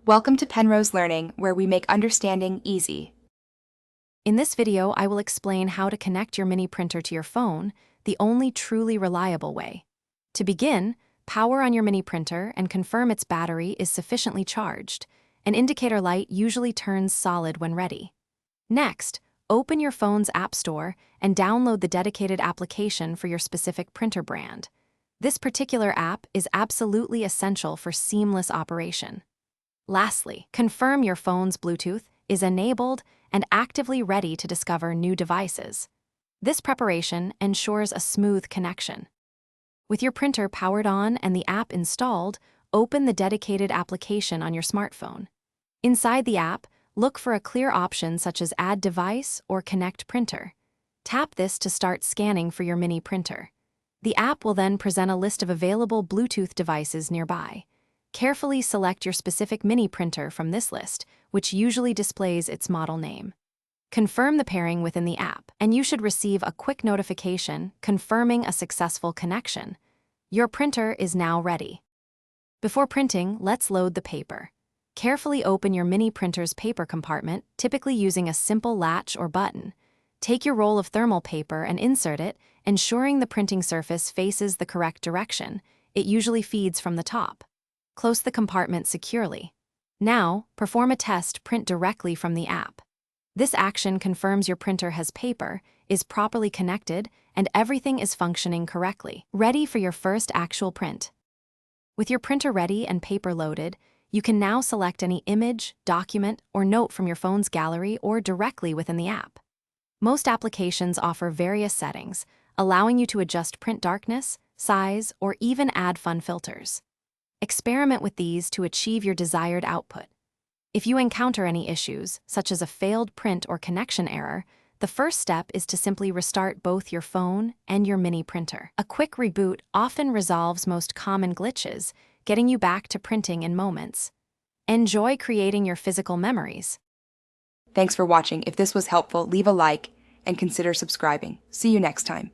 Welcome to Penrose Learning, where we make understanding easy. In this video, I will explain how to connect your mini printer to your phone, the only truly reliable way. To begin, power on your mini printer and confirm its battery is sufficiently charged. An indicator light usually turns solid when ready. Next, open your phone's App Store and download the dedicated application for your specific printer brand. This particular app is absolutely essential for seamless operation. Lastly, confirm your phone's Bluetooth is enabled and actively ready to discover new devices. This preparation ensures a smooth connection. With your printer powered on and the app installed, open the dedicated application on your smartphone. Inside the app, look for a clear option such as Add Device or Connect Printer. Tap this to start scanning for your mini printer. The app will then present a list of available Bluetooth devices nearby. Carefully select your specific mini printer from this list, which usually displays its model name. Confirm the pairing within the app, and you should receive a quick notification confirming a successful connection. Your printer is now ready. Before printing, let's load the paper. Carefully open your mini printer's paper compartment, typically using a simple latch or button. Take your roll of thermal paper and insert it, ensuring the printing surface faces the correct direction. It usually feeds from the top. Close the compartment securely. Now, perform a test print directly from the app. This action confirms your printer has paper, is properly connected, and everything is functioning correctly, ready for your first actual print. With your printer ready and paper loaded, you can now select any image, document, or note from your phone's gallery or directly within the app. Most applications offer various settings, allowing you to adjust print darkness, size, or even add fun filters. Experiment with these to achieve your desired output. If you encounter any issues, such as a failed print or connection error, the first step is to simply restart both your phone and your mini printer. A quick reboot often resolves most common glitches, getting you back to printing in moments. Enjoy creating your physical memories. Thanks for watching. If this was helpful, leave a like and consider subscribing. See you next time.